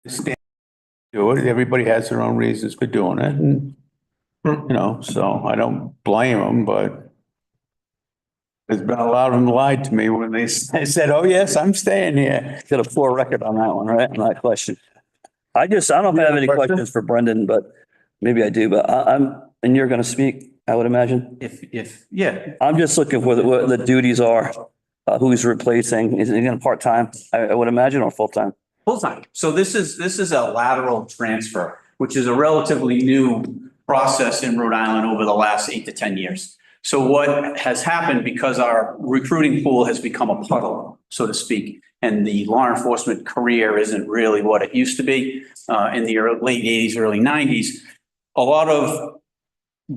stand do it. Everybody has their own reasons for doing it, and so I don't blame them, but there's been a lot of them lied to me when they said, "Oh yes, I'm staying here." Got a poor record on that one, right? On that question. I don't have any questions for Brendan, but maybe I do, but and you're going to speak, I would imagine. Yeah, I'm just looking for what the duties are, who he's replacing. Is he going to part-time, I would imagine, or full-time? Full-time. So this is a lateral transfer, which is a relatively new process in Rhode Island over the last 8 to 10 years. So what has happened, because our recruiting pool has become a puddle, so to speak, and the law enforcement career isn't really what it used to be in the late 80s, early 90s, a lot of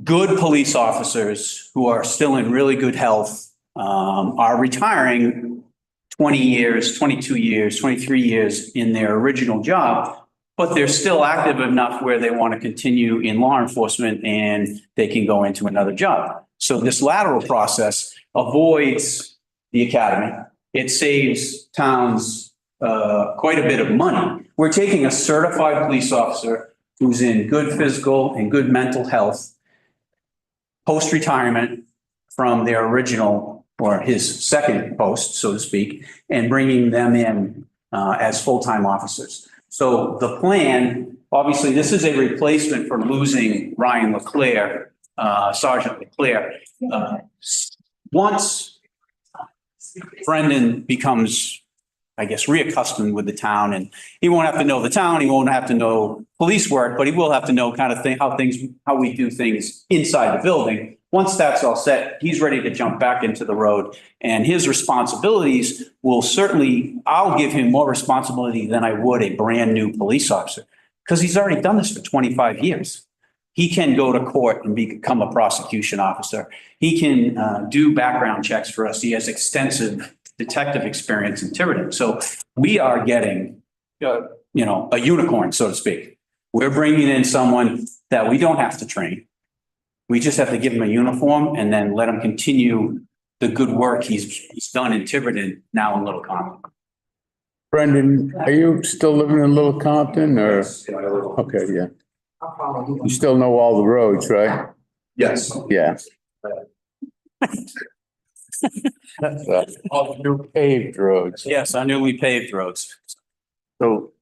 good police officers who are still in really good health are retiring 20 years, 22 years, 23 years in their original job, but they're still active enough where they want to continue in law enforcement and they can go into another job. So this lateral process avoids the academy. It saves towns quite a bit of money. We're taking a certified police officer who's in good physical and good mental health post-retirement from their original or his second post, so to speak, and bringing them in as full-time officers. So the plan, obviously, this is a replacement for losing Ryan Leclerc, Sergeant Leclerc. Once Brendan becomes, I guess, reaccustomed with the town, and he won't have to know the town, he won't have to know police work, but he will have to know kind of how we do things inside the building. Once that's all set, he's ready to jump back into the road, and his responsibilities will certainly, I'll give him more responsibility than I would a brand new police officer, because he's already done this for 25 years. He can go to court and become a prosecution officer. He can do background checks for us. He has extensive detective experience in Tiverton. So we are getting, a unicorn, so to speak. We're bringing in someone that we don't have to train. We just have to give him a uniform and then let him continue the good work he's done in Tiverton, now in Little Compton. Brendan, are you still living in Little Compton or? Okay, yeah. You still know all the roads, right? Yes. Yeah. All the new paved roads. Yes, our newly paved roads. So,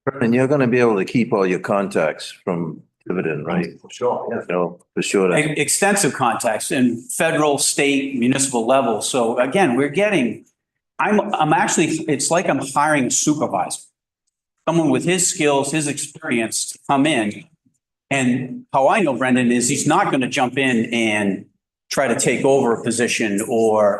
Brendan, you're gonna be able to keep all your contacts from Tiverton, right? Sure. Yeah. No, for sure. Extensive contacts in federal, state, municipal level. So again, I'm actually, it's like I'm hiring a supervisor. Someone with his skills, his experience to come in. And how I know Brendan is he's not going to jump in and try to take over a position or,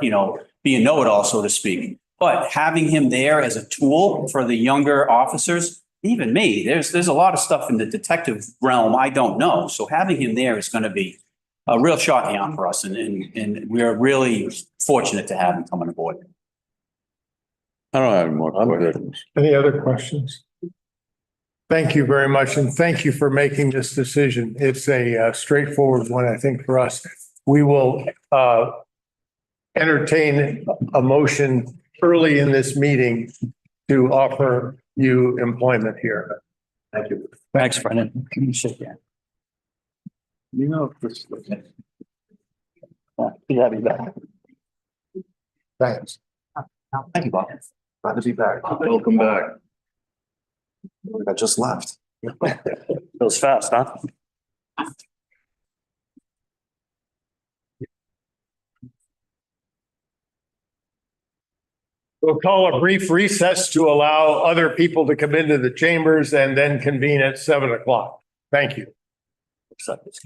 be a know-it-all, so to speak. But having him there as a tool for the younger officers, even me, there's a lot of stuff in the detective realm I don't know. So having him there is going to be a real shot in the arm for us. And we're really fortunate to have him coming aboard. I don't have any more questions. Any other questions? Thank you very much, and thank you for making this decision. It's a straightforward one, I think, for us. We will entertain a motion early in this meeting to offer you employment here. Thank you. Thanks, Brendan. Can you shake your hand? This. Yeah, be back. Thanks. Thank you, Bob. Glad to be back. Welcome back. I just left. Goes fast, huh? We'll call a brief recess to allow other people to come into the chambers and then convene at 7:00. Thank you. Looks like it's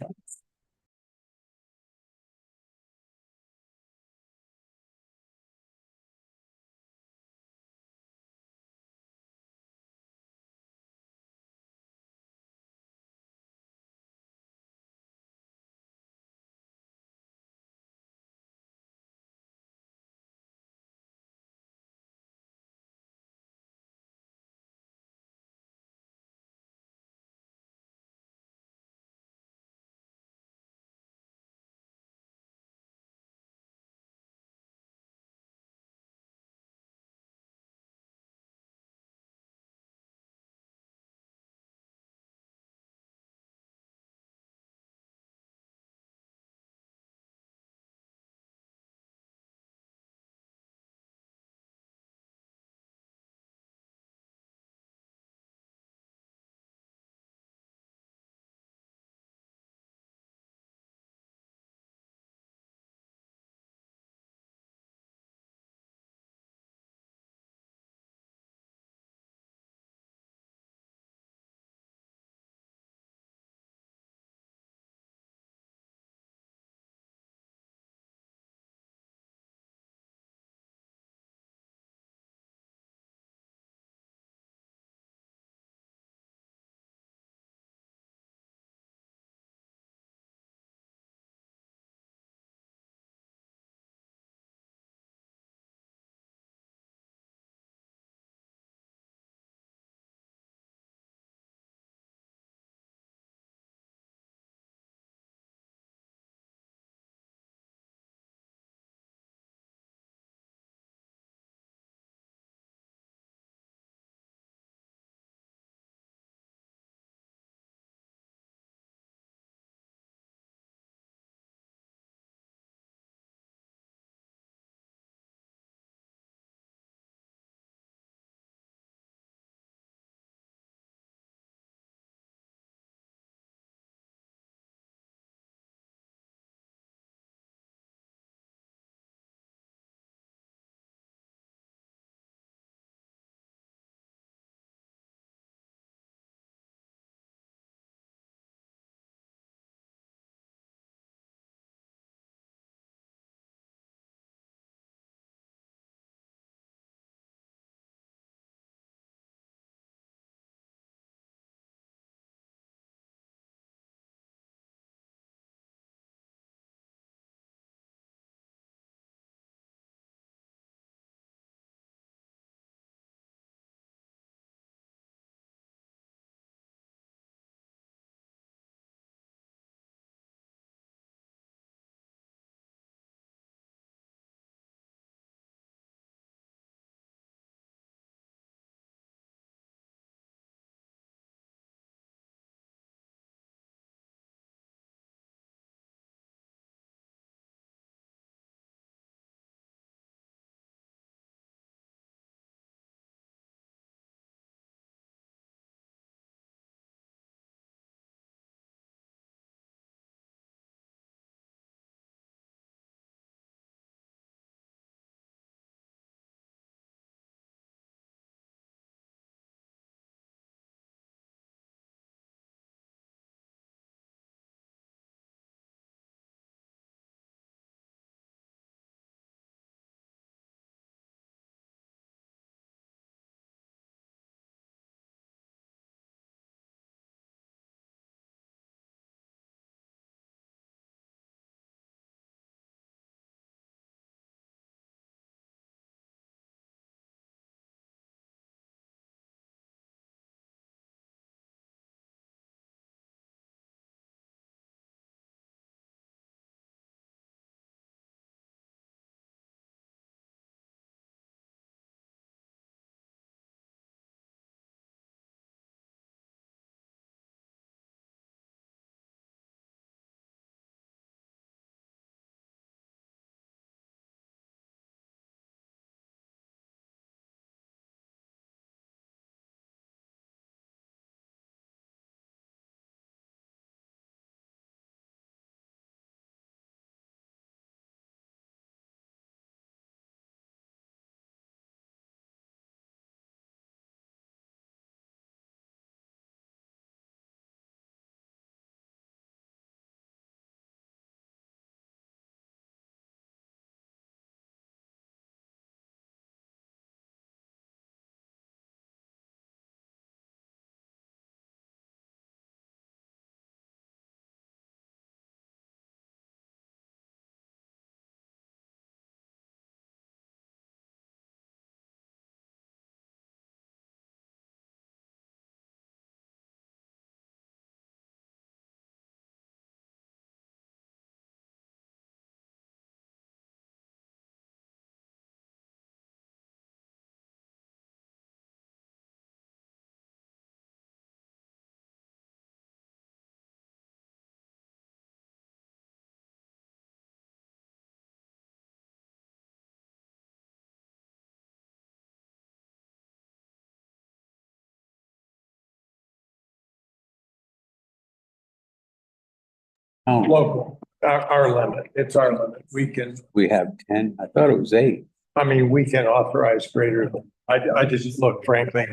local, our limit. It's our limit. We can, We have 10. I thought it was 8. I mean, we can authorize greater than, I just look frankly.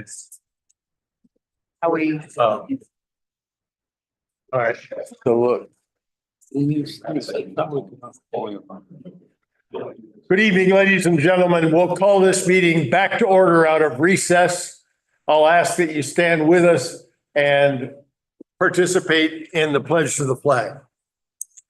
Are we? All right. So look. Good evening, ladies and gentlemen. We'll call this meeting back to order out of recess. I'll ask that you stand with us and participate in the pledge to the flag.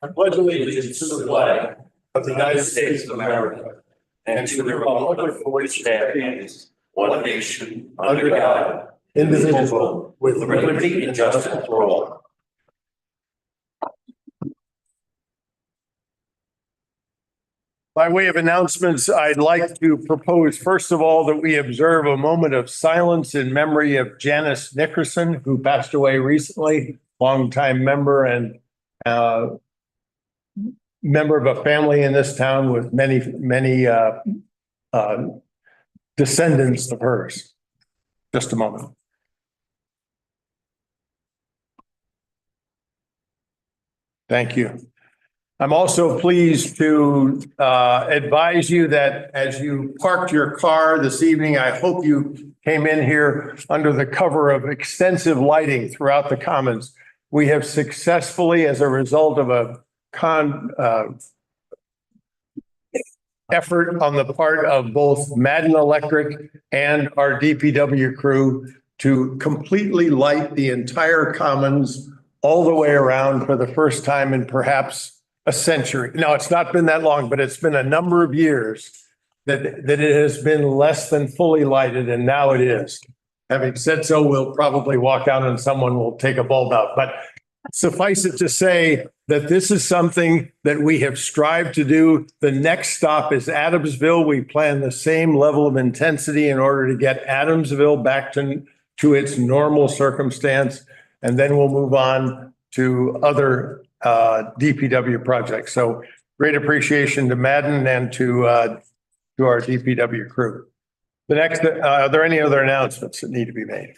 I pledge allegiance to the flag of the United States of America and to the republic for which it stands, one nation, under God, indivisible, with liberty and justice for all. By way of announcements, I'd like to propose, first of all, that we observe a moment of silence in memory of Janice Nickerson, who passed away recently, longtime member and member of a family in this town with many descendants of hers. Just a moment. Thank you. I'm also pleased to advise you that as you parked your car this evening, I hope you came in here under the cover of extensive lighting throughout the commons. We have successfully, as a result of a effort on the part of both Madden Electric and our DPW crew, to completely light the entire commons all the way around for the first time in perhaps a century. No, it's not been that long, but it's been a number of years that it has been less than fully lighted, and now it is. Having said so, we'll probably walk out and someone will take a bulb out. But suffice it to say that this is something that we have strived to do. The next stop is Adamsville. We plan the same level of intensity in order to get Adamsville back to its normal circumstance. And then we'll move on to other DPW projects. So great appreciation to Madden and to our DPW crew. The next, are there any other announcements that need to be made?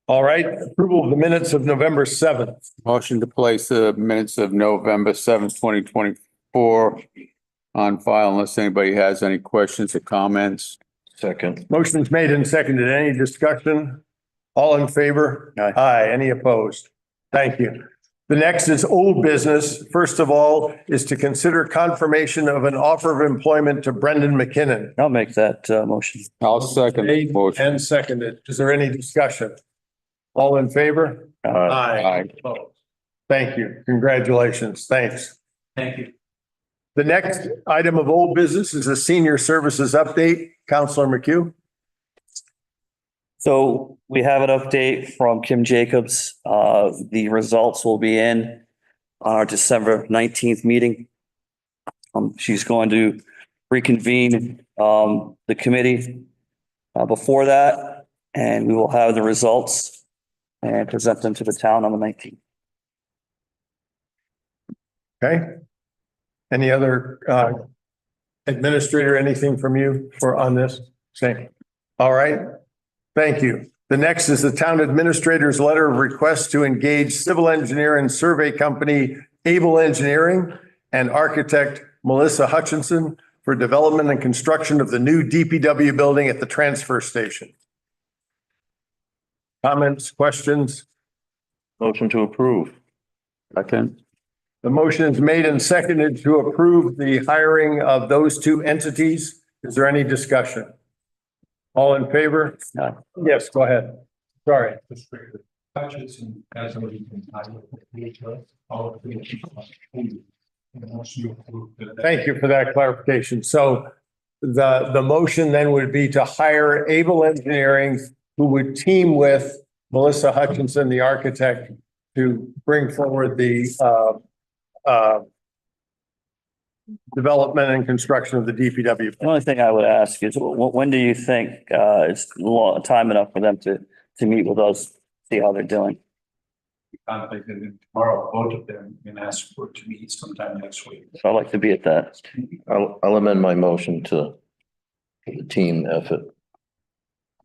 All right, approval of the minutes of November 7th. Motion to place the minutes of November 7th, 2024 on file unless anybody has any questions or comments. Second. Motion's made and seconded. Any discussion? All in favor? Aye. Aye. Any opposed? Thank you. The next is old business. First of all, is to consider confirmation of an offer of employment to Brendan McKinnon. I'll make that motion. I'll second the Made motion. and seconded. Is there any discussion? All in favor? Aye. Opposed? Thank you. Congratulations. Thanks. Thank you. The next item of old business is a senior services update. Counselor McHugh. So we have an update from Kim Jacobs. The results will be in on our December 19th meeting. She's going to reconvene the committee before that, and we will have the results and present them to the town on the 19th. Okay. Any other administrator, anything from you on this? Same. All right. Thank you. The next is the town administrator's letter of request to engage civil engineer and survey company Able Engineering and architect Melissa Hutchinson for development and construction of the new DPW building at the transfer station. Comments, questions? Motion to approve. Second. The motion is made and seconded to approve the hiring of those two entities. Is there any discussion? All in favor? No. Yes, go ahead. Sorry. Hutchinson as already been titled. Thank you for that clarification. So the motion then would be to hire Able Engineering, who would team with Melissa Hutchinson, the architect, to bring forward the development and construction of the DPW. The only thing I would ask is, when do you think is time enough for them to meet with us, see how they're doing? Contacted them tomorrow, both of them, and asked for to meet sometime next week. So I'd like to be at that. I'll amend my motion to the team effort.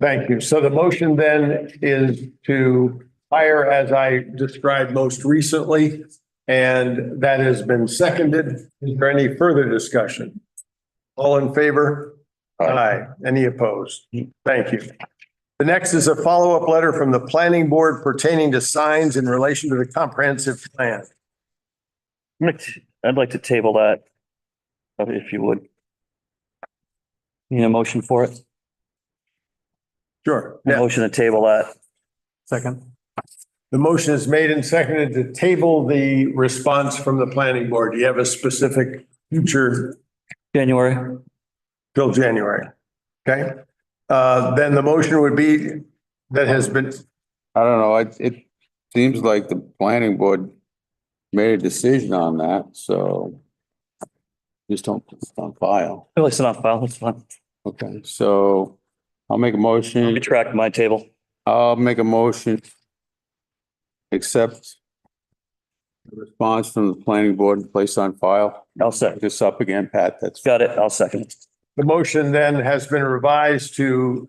Thank you. So the motion then is to hire, as I described most recently, And that has been seconded. Is there any further discussion? All in favor? Aye. Any opposed? Thank you. The next is a follow-up letter from the planning board pertaining to signs in relation to the comprehensive plan. I'd like to table that, if you would. Need a motion for it? Sure. A motion to table that. Second. The motion is made and seconded to table the response from the planning board. Do you have a specific future January. till January? Okay. Then the motion would be that has been, I don't know, it seems like the planning board made a decision on that, so just don't put it on file. At least not file, that's fine. Okay, so I'll make a motion. Retract my table. I'll make a motion. Accept the response from the planning board and place on file. I'll second. This up again, Pat, that's. Got it. I'll second. the motion then has been revised to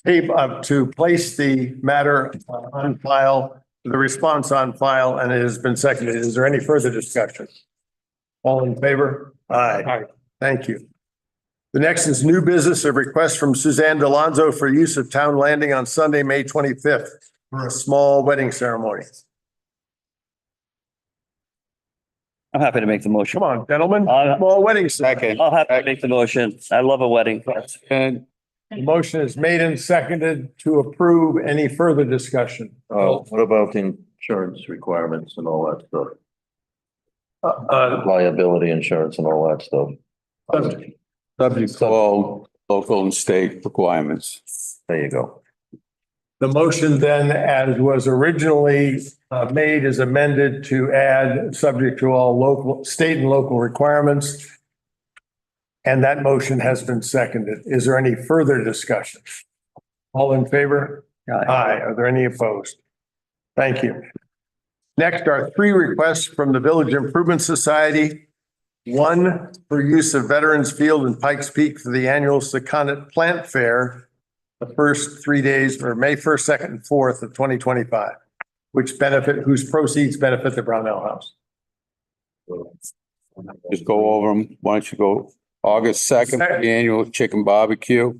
to place the matter on file, the response on file, and it has been seconded. Is there any further discussion? All in favor? Aye. Thank you. The next is new business, a request from Suzanne Delonzo for use of town landing on Sunday, May 25th for a small wedding ceremony. I'm happy to make the motion. Come on, gentlemen, Uh, small wedding ceremony. Second. I'll have to make the motion. I love a wedding. And The motion is made and seconded to approve. Any further discussion? What about the insurance requirements and all that stuff? Uh, Liability insurance and all that stuff. subject to all local and state requirements. There you go. The motion then, as was originally made, is amended to add subject to all local, state and local requirements. And that motion has been seconded. Is there any further discussion? All in favor? Aye. Are there any opposed? Thank you. Next are three requests from the Village Improvement Society. One for use of Veterans Field in Pikes Peak for the annual Secundit Plant Fair, the first 3 days, or May 1st, 2nd, and 4th of 2025, whose proceeds benefit the Brownell House. Just go over them. Why don't you go August 2nd, the annual chicken barbecue.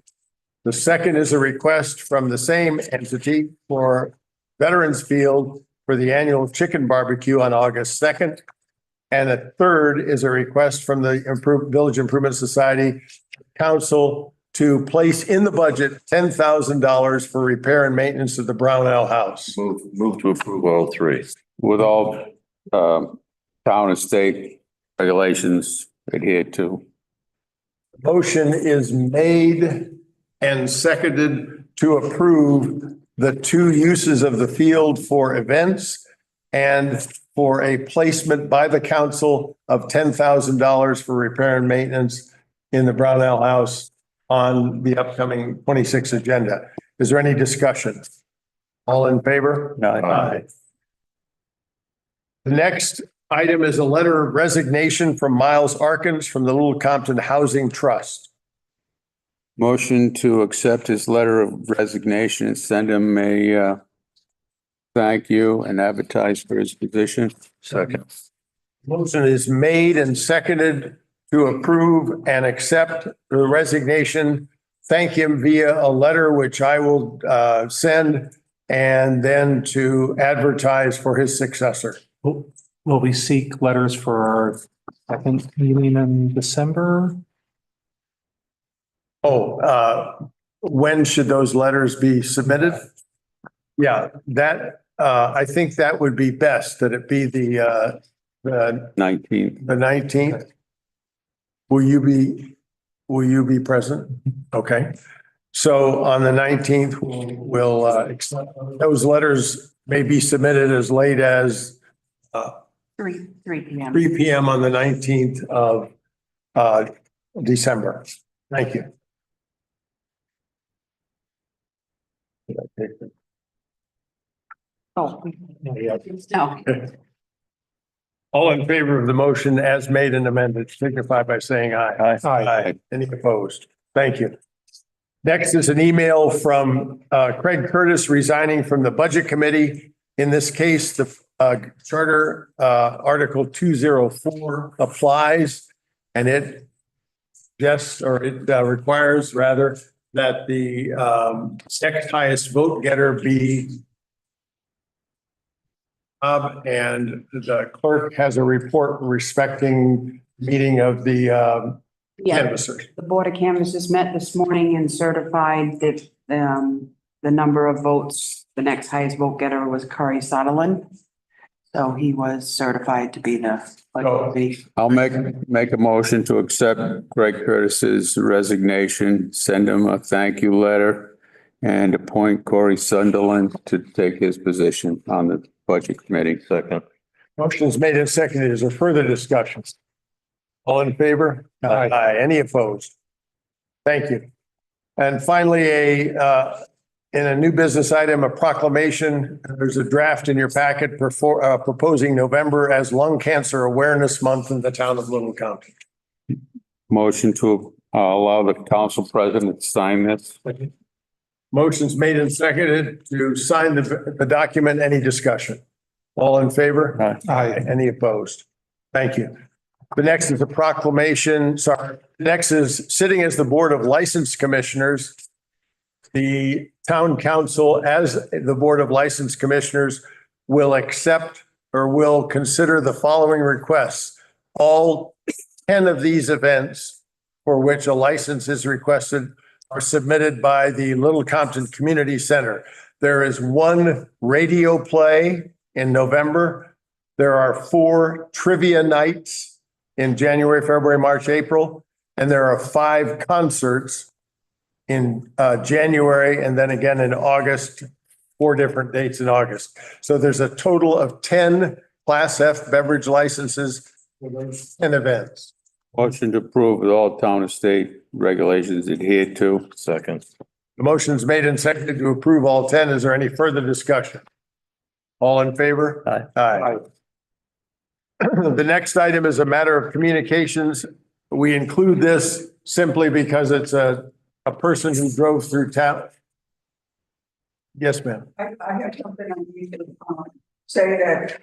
The second is a request from the same entity for Veterans Field for the annual chicken barbecue on August 2nd. And a third is a request from the Village Improvement Society Council to place in the budget $10,000 for repair and maintenance of the Brownell House. Move to approve all three. With all town and state regulations adhered to. Motion is made and seconded to approve the two uses of the field for events and for a placement by the council of $10,000 for repair and maintenance in the Brownell House on the upcoming 26th agenda. Is there any discussion? All in favor? Aye. The next item is a letter of resignation from Miles Arkins from the Little Compton Housing Trust. Motion to accept his letter of resignation and send him a thank you and advertise for his position. Second. Motion is made and seconded to approve and accept the resignation. Thank him via a letter, which I will send, and then to advertise for his successor. Will we seek letters for our second meeting in December? When should those letters be submitted? Yeah, that, I think that would be best, that it be the 19th. the 19th. Will you be present? Okay. So on the 19th, we'll accept those letters may be submitted as late as 3 p.m. 3 p.m. on the 19th of December. Thank you. Oh. No. All in favor of the motion as made and amended, signify by saying aye. Aye. Any opposed? Thank you. Next is an email from Craig Curtis resigning from the Budget Committee. In this case, the Charter, Article 204 applies, and it requires rather that the next highest vote getter be and the clerk has a report respecting meeting of the Yeah, canvassers. the Board of Canvassers met this morning and certified that the number of votes, the next highest vote getter was Curry Sutherland. So he was certified to be I'll make a motion to accept Greg Curtis's resignation, send him a thank you letter, and appoint Corey Sunderland to take his position on the Budget Committee. Second. Motion is made and seconded. Is there further discussion? All in favor? Aye. Any opposed? Thank you. And finally, in a new business item, a proclamation. There's a draft in your packet proposing November as Lung Cancer Awareness Month in the town of Little Compton. Motion to allow the council president to sign this. Motion's made and seconded to sign the document. Any discussion? All in favor? Aye. Any opposed? Thank you. The next is a proclamation. Next is sitting as the Board of License Commissioners. The town council, as the Board of License Commissioners, will accept or will consider the following requests. All 10 of these events for which a license is requested are submitted by the Little Compton Community Center. There is one radio play in November. There are 4 trivia nights in January, February, March, April, and there are 5 concerts in January and then again in August, 4 different dates in August. So there's a total of 10 Class F beverage licenses for those 10 events. Motion to approve with all town and state regulations adhered to. Second. The motion is made and seconded to approve all 10. Is there any further discussion? All in favor? Aye. The next item is a matter of communications. We include this simply because it's a person who drove through town. Yes, ma'am. I have something I need to say that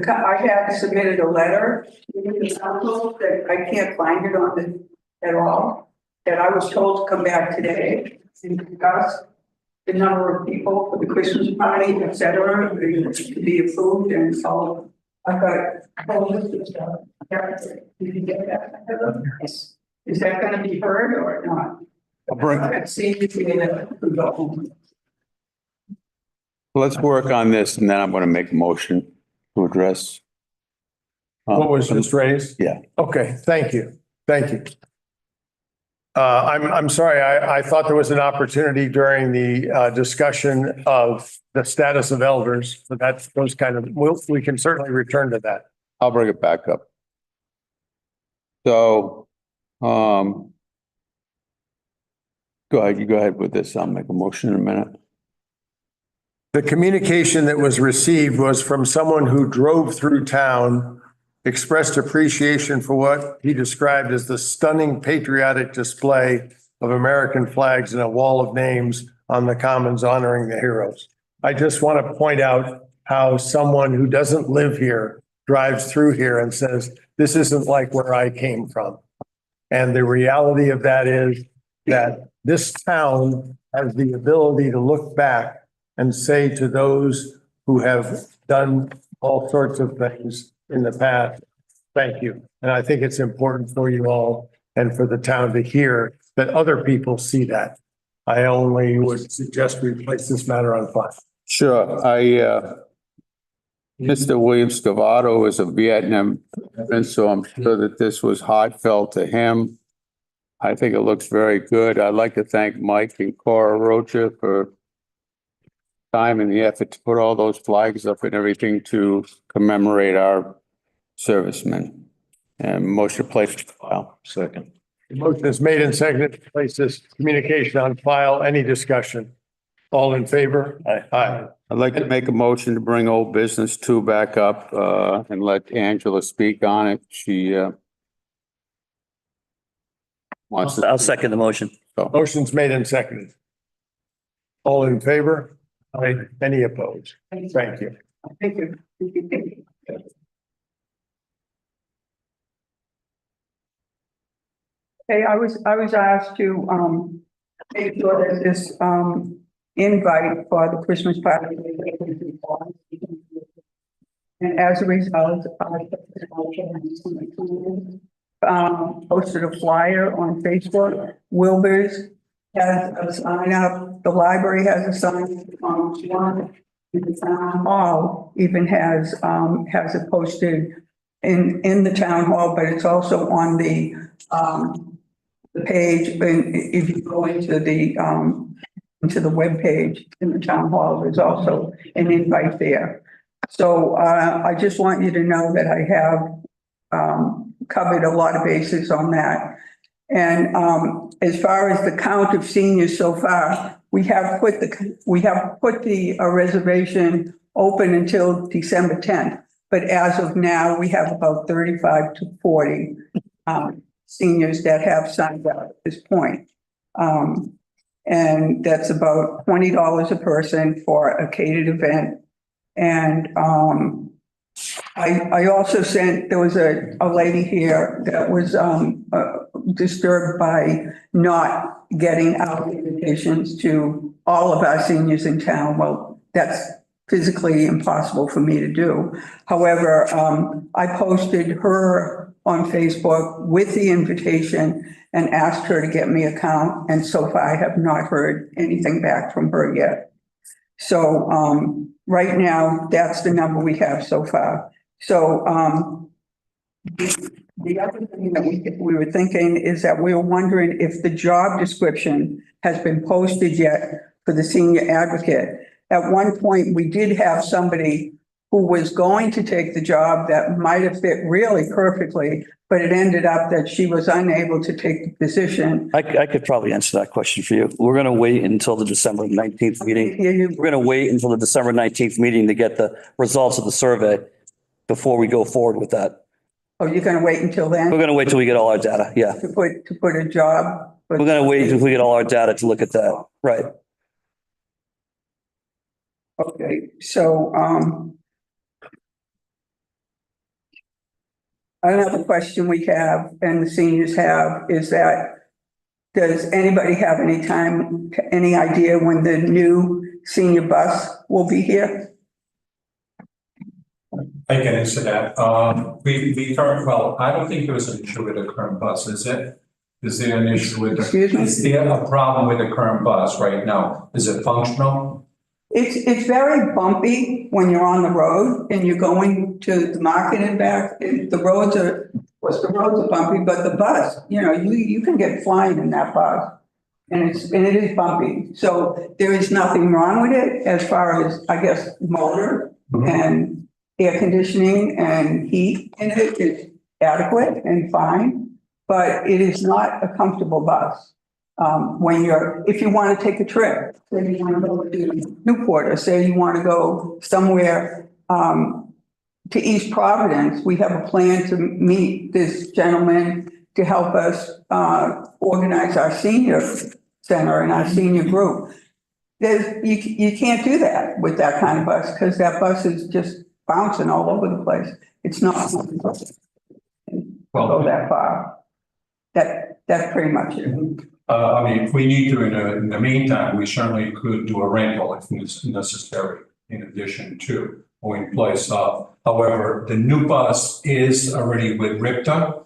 I have submitted a letter to the council that I can't find it on the at all. That I was told to come back today and discuss the number of people for the Christmas party, et cetera, to be approved and so I've got a whole list of stuff. You can get that. Yes. Is that going to be heard or not? I'll bring. I've seen it in the Let's work on this and then I'm going to make a motion to address. What was just raised? Yeah. Okay, thank you. Thank you. I'm sorry, I thought there was an opportunity during the discussion of the status of elders, but that's those kind of, we can certainly return to that. I'll bring it back up. So, go ahead, you go ahead with this. I'll make a motion in a minute. The communication that was received was from someone who drove through town, expressed appreciation for what he described as the stunning patriotic display of American flags and a wall of names on the commons honoring the heroes. I just want to point out how someone who doesn't live here drives through here and says, this isn't like where I came from. And the reality of that is that this town has the ability to look back and say to those who have done all sorts of things in the past, thank you. And I think it's important for you all and for the town to hear that other people see that. I only would suggest we place this matter on file. Sure. Mr. William Scavato is a Vietnam veteran, so I'm sure that this was heartfelt to him. I think it looks very good. I'd like to thank Mike and Cora Rocha for time and the effort to put all those flags up and everything to commemorate our servicemen. And motion to place on file. Second. The motion is made and seconded to place this communication on file. Any discussion? All in favor? Aye. I'd like to make a motion to bring old business 2 back up and let Angela speak on it. She wants to. I'll second the motion. Motion's made and seconded. All in favor? Aye. Any opposed? Thank you. Thank you. Hey, I was asked to, make sure that this, invite for the Christmas party. And as a result, posted a flyer on Facebook. Wilbur's has a sign up, the library has a sign on one. The town hall even has it posted in the town hall, but it's also on the page, and if you go into the webpage in the town hall, there's also an invite there. So I just want you to know that I have covered a lot of bases on that. And as far as the count of seniors so far, we have put the reservation open until December 10th. But as of now, we have about 35 to 40 seniors that have signed up at this point. And that's about $20 a person for a catered event. And I also sent, there was a lady here that was disturbed by not getting out invitations to all of our seniors in town. Well, that's physically impossible for me to do. However, I posted her on Facebook with the invitation and asked her to get me a count. And so far, I have not heard anything back from her yet. So right now, that's the number we have so far. So the other thing that we were thinking is that we were wondering if the job description has been posted yet for the senior advocate. At one point, we did have somebody who was going to take the job that might have fit really perfectly, but it ended up that she was unable to take the position. I could probably answer that question for you. We're going to wait until the December 19th meeting. We're going to wait until the December 19th meeting to get the results of the survey before we go forward with that. Oh, you're going to wait until then? We're going to wait till we get all our data. Yeah. To put a job? We're going to wait until we get all our data to look at that. Right. Okay, so, another question we have and the seniors have is that, does anybody have any idea when the new senior bus will be here? I can answer that. Well, I don't think there was an issue with the current bus, is it? Is there an issue with? Excuse me? Is there a problem with the current bus right now? Is it functional? It's very bumpy when you're on the road and you're going to the market and back. And the roads are bumpy, but the bus, you can get flying in that bus. And it is bumpy. So there is nothing wrong with it as far as, I guess, motor and air conditioning and heat in it is adequate and fine, but it is not a comfortable bus. If you want to take a trip, say you want to go to Newport, or say you want to go somewhere to East Providence, we have a plan to meet this gentleman to help us organize our senior center and our senior group. You can't do that with that kind of bus because that bus is just bouncing all over the place. It's not go that far. That's pretty much it. If we need to, in the meantime, we certainly could do a rental if it's necessary, in addition to, or in place of. However, the new bus is already with RIPTA.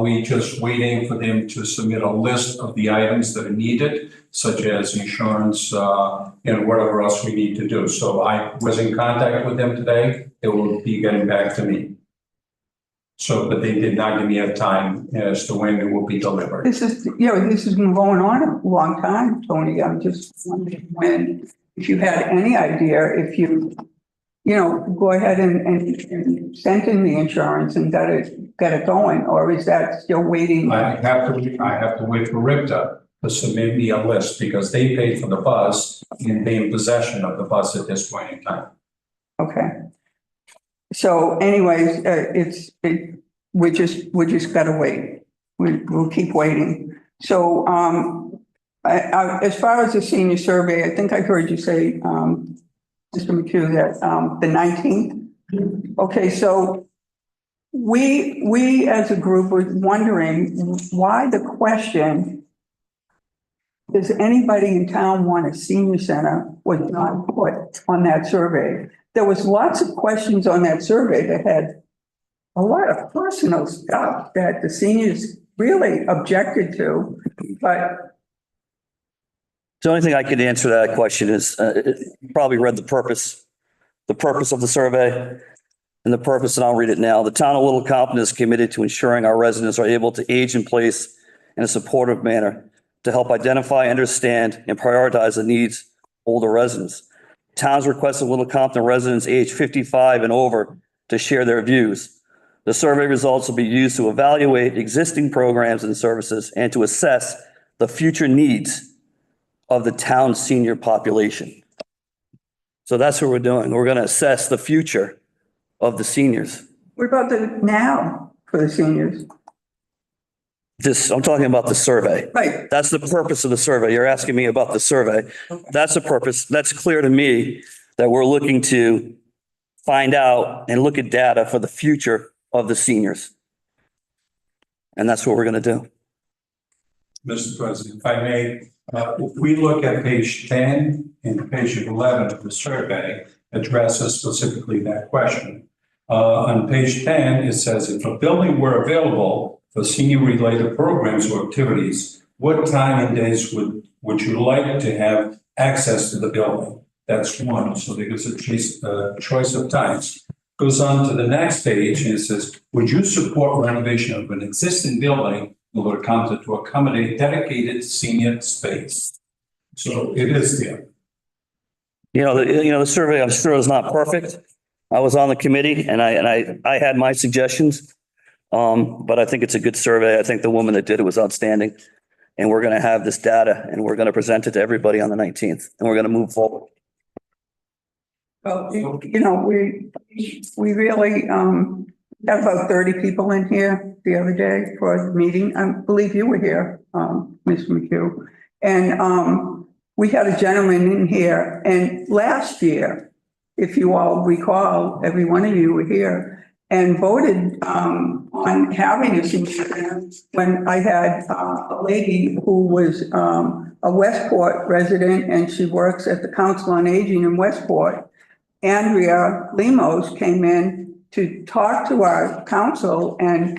We just waiting for them to submit a list of the items that are needed, such as insurance, and whatever else we need to do. So I was in contact with them today. They will be getting back to me. So, but they did not give me a time as to when it will be delivered. This has been going on a long time, Tony. I'm just wondering if you had any idea, if you go ahead and send in the insurance and get it going, or is that still waiting? I have to wait for RIPTA to submit me a list because they paid for the bus and they in possession of the bus at this point in time. Okay. So anyways, we just gotta wait. We'll keep waiting. So, as far as the senior survey, I think I heard you say, Mr. McHugh, that, the 19th? Okay, so we as a group were wondering why the question, does anybody in town want a senior center, was not put on that survey. There was lots of questions on that survey that had a lot of personal stuff that the seniors really objected to, but The only thing I could answer that question is, you probably read the purpose of the survey. And the purpose, and I'll read it now. The town of Little Compton is committed to ensuring our residents are able to age in place in a supportive manner to help identify, understand, and prioritize the needs of older residents. Towns requested Little Compton residents age 55 and over to share their views. The survey results will be used to evaluate existing programs and services and to assess the future needs of the town's senior population. So that's what we're doing. We're going to assess the future of the seniors. what about the now for the seniors? I'm talking about the survey. Right, That's the purpose of the survey. You're asking me about the survey. That's the purpose. That's clear to me that we're looking to find out and look at data for the future of the seniors. And that's what we're going to do. Mr. President, if I may, if we look at page 10 and page 11 of the survey addresses specifically that question. On page 10, it says, if a building were available for senior-related programs or activities, what time and days would you like to have access to the building? That's one. So there is a choice of times. Goes on to the next page and it says, would you support renovation of an existing building in Little Compton to accommodate dedicated senior space? So it is there. The survey, I'm sure, is not perfect. I was on the committee and I had my suggestions. But I think it's a good survey. I think the woman that did it was outstanding. And we're going to have this data and we're going to present it to everybody on the 19th and we're going to move forward. well, we really, had about 30 people in here the other day for the meeting. I believe you were here, Mr. McHugh. And, we had a gentleman in here and last year, if you all recall, every one of you were here and voted, on having a senior center when I had, a lady who was, a Westport resident and she works at the Council on Aging in Westport. Andrea Lemos came in to talk to our council and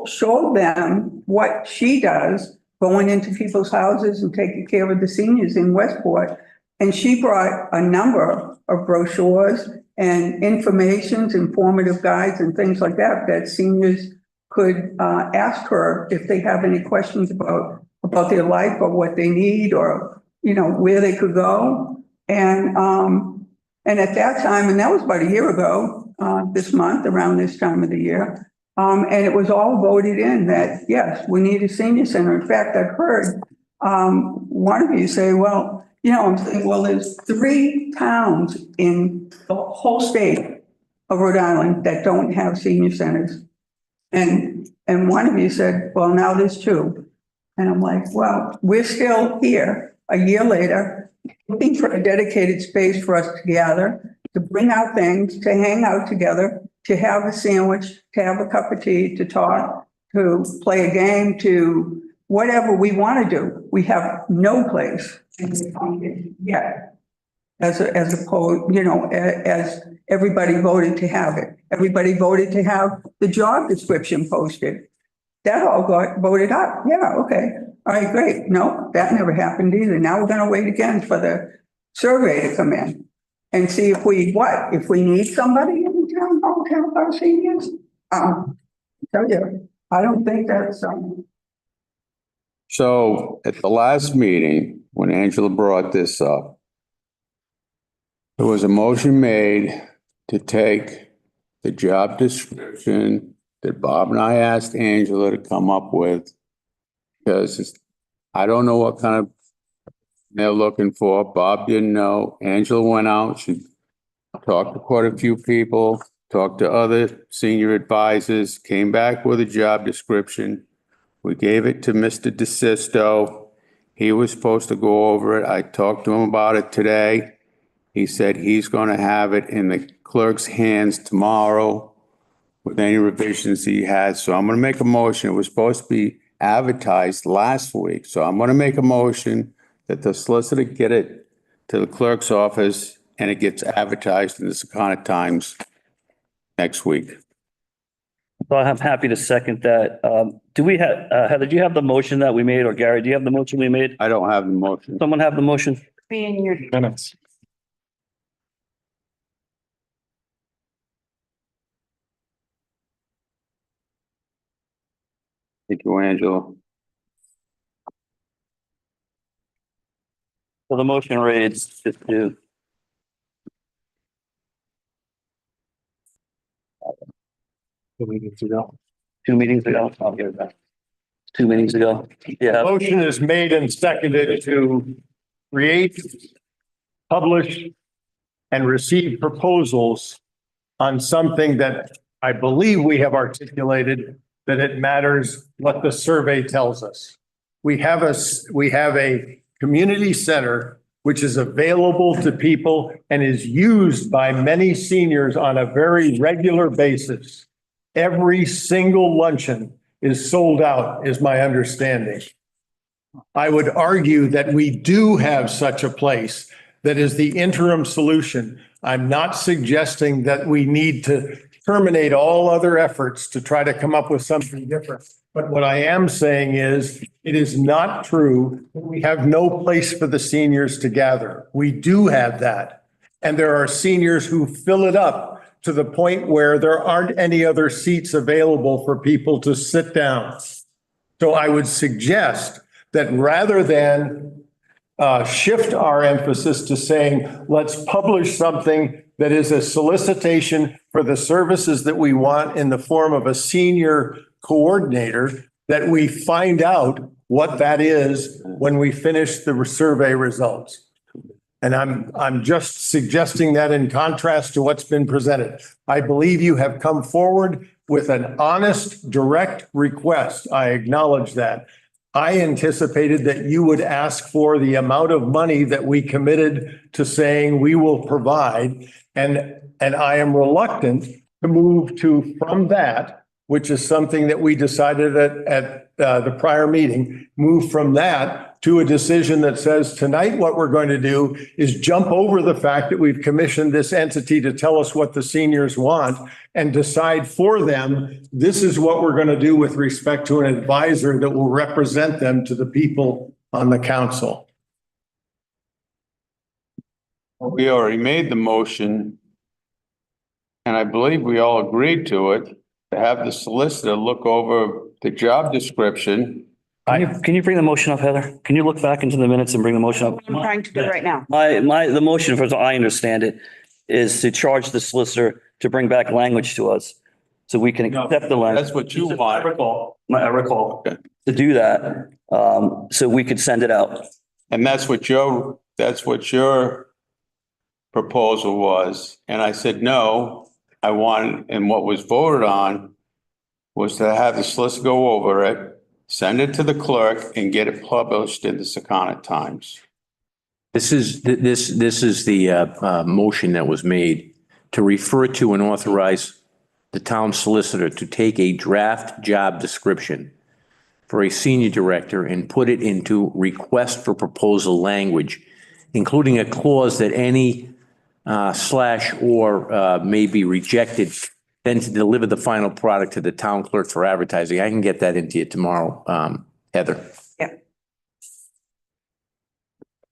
showed them what she does, going into people's houses and taking care of the seniors in Westport. And she brought a number of brochures and informations, informative guides and things like that, that seniors could ask her if they have any questions about their life or what they need or, where they could go. And at that time, and that was about a year ago, this month, around this time of the year, and it was all voted in that, yes, we need a senior center. In fact, I've heard one of you say, well, I'm saying, well, there's 3 towns in the whole state of Rhode Island that don't have senior centers. And one of you said, well, now there's 2. And I'm like, well, we're still here a year later, looking for a dedicated space for us to gather, to bring out things, to hang out together, to have a sandwich, to have a cup of tea, to talk, to play a game, to whatever we want to do. We have no place yet, as opposed, as everybody voted to have it. Everybody voted to have the job description posted. That all got voted up. Yeah, okay. All right, great. No, that never happened either. Now we're going to wait again for the survey to come in and see if we need somebody in the town hall to help our seniors. Tell you, I don't think that's, So at the last meeting, when Angela brought this up, there was a motion made to take the job description that Bob and I asked Angela to come up with, because I don't know what kind of they're looking for. Bob didn't know. Angela went out. She talked to quite a few people, talked to other senior advisors, came back with a job description. We gave it to Mr. DeSisto. He was supposed to go over it. I talked to him about it today. He said he's going to have it in the clerk's hands tomorrow with any revisions he has. So I'm going to make a motion. It was supposed to be advertised last week. So I'm going to make a motion that the solicitor get it to the clerk's office and it gets advertised in the Secana Times next week. So I'm happy to second that. Do we have, Heather, do you have the motion that we made, or Gary, do you have the motion we made? I don't have the motion. Someone have the motion? Be in your Minutes. Thank you, Angela. So the motion reads just to 2 meetings ago. 2 meetings ago. I'll give it back. 2 meetings ago. Yeah. Motion is made and seconded to create, publish, and receive proposals on something that I believe we have articulated, that it matters what the survey tells us. We have a community center which is available to people and is used by many seniors on a very regular basis. Every single luncheon is sold out, is my understanding. I would argue that we do have such a place that is the interim solution. I'm not suggesting that we need to terminate all other efforts to try to come up with something different. But what I am saying is, it is not true that we have no place for the seniors to gather. We do have that. And there are seniors who fill it up to the point where there aren't any other seats available for people to sit down. So I would suggest that rather than shift our emphasis to saying, let's publish something that is a solicitation for the services that we want in the form of a senior coordinator, that we find out what that is when we finish the survey results. And I'm just suggesting that in contrast to what's been presented. I believe you have come forward with an honest, direct request. I acknowledge that. I anticipated that you would ask for the amount of money that we committed to saying we will provide. And I am reluctant to move from that, which is something that we decided at the prior meeting, move from that to a decision that says tonight what we're going to do is jump over the fact that we've commissioned this entity to tell us what the seniors want and decide for them, this is what we're going to do with respect to an advisor that will represent them to the people on the council. We already made the motion. And I believe we all agreed to it, to have the solicitor look over the job description. Can you bring the motion up, Heather? Can you look back into the minutes and bring the motion up? I'm trying to do right now. The motion, as I understand it, is to charge the solicitor to bring back language to us so we can accept the language. That's what you want. I recall Okay. to do that, so we could send it out. And that's what your proposal was. And I said, no, I wanted, and what was voted on was to have the solicitor go over it, send it to the clerk and get it published in the Secana Times. This is the motion that was made to refer to and authorize the town solicitor to take a draft job description for a senior director and put it into request for proposal language, including a clause that any slash or may be rejected, then to deliver the final product to the town clerk for advertising. I can get that into you tomorrow, Heather. Yeah.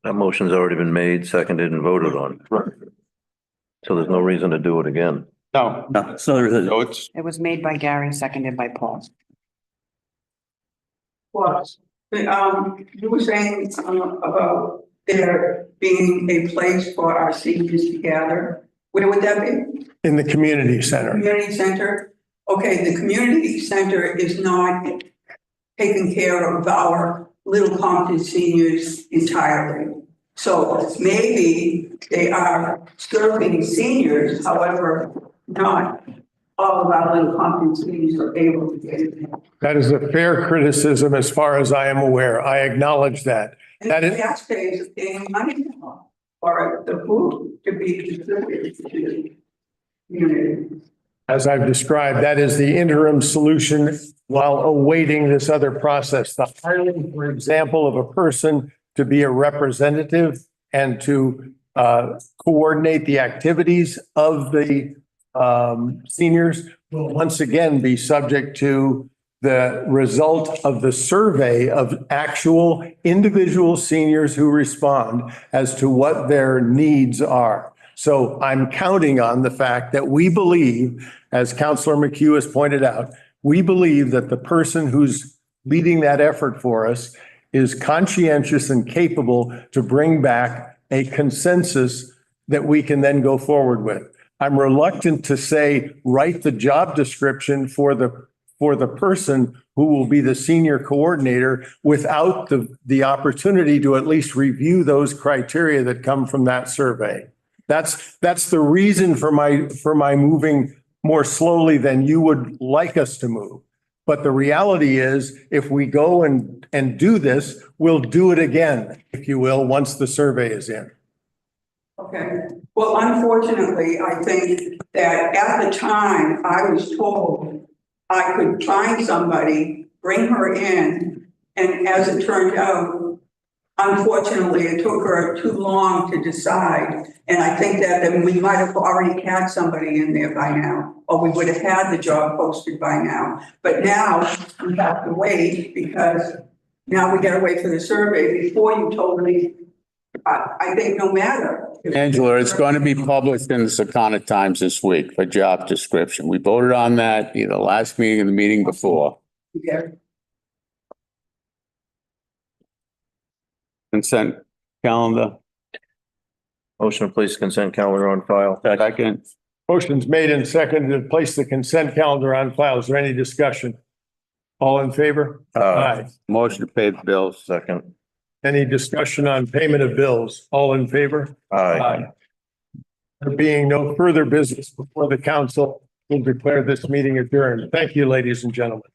That motion's already been made, seconded, and voted on. So there's no reason to do it again. No, No, so it's, It was made by Gary, seconded by Paul. Well, you were saying about there being a place for our seniors to gather. Where would that be? In the community center. Community center? Okay, the community center is not taking care of our Little Compton seniors entirely. So maybe they are serving seniors, however, not all of our Little Compton seniors are able to get in there. That is a fair criticism as far as I am aware. I acknowledge that. And That the is, taxpayers are paying money now. for the food to be distributed to the community. As I've described, that is the interim solution while awaiting this other process. The hiring, for example, of a person to be a representative and to coordinate the activities of the seniors will once again be subject to the result of the survey of actual individual seniors who respond as to what their needs are. So I'm counting on the fact that we believe, as Councillor McHugh has pointed out, we believe that the person who's leading that effort for us is conscientious and capable to bring back a consensus that we can then go forward with. I'm reluctant to say, write the job description for the person who will be the senior coordinator without the opportunity to at least review those criteria that come from that survey. That's the reason for my moving more slowly than you would like us to move. But the reality is, if we go and do this, we'll do it again, if you will, once the survey is in. Okay, well, unfortunately, I think that at the time I was told I could find somebody, bring her in, and as it turned out, unfortunately, it took her too long to decide. And I think that then we might have already had somebody in there by now, or we would have had the job posted by now. But now we have to wait because now we gotta wait for the survey. Before you told me, I think no matter. Angela, it's going to be published in the Secana Times this week for job description. We voted on that either last meeting or the meeting before. Yeah. Consent calendar, Motion to place consent calendar on file. second, Motion's made and seconded to place the consent calendar on file. Is there any discussion? All in favor? motion to pay the bills. Second. Any discussion on payment of bills? All in favor? Aye. There being no further business before the council, we'll declare this meeting adjourned. Thank you, ladies and gentlemen.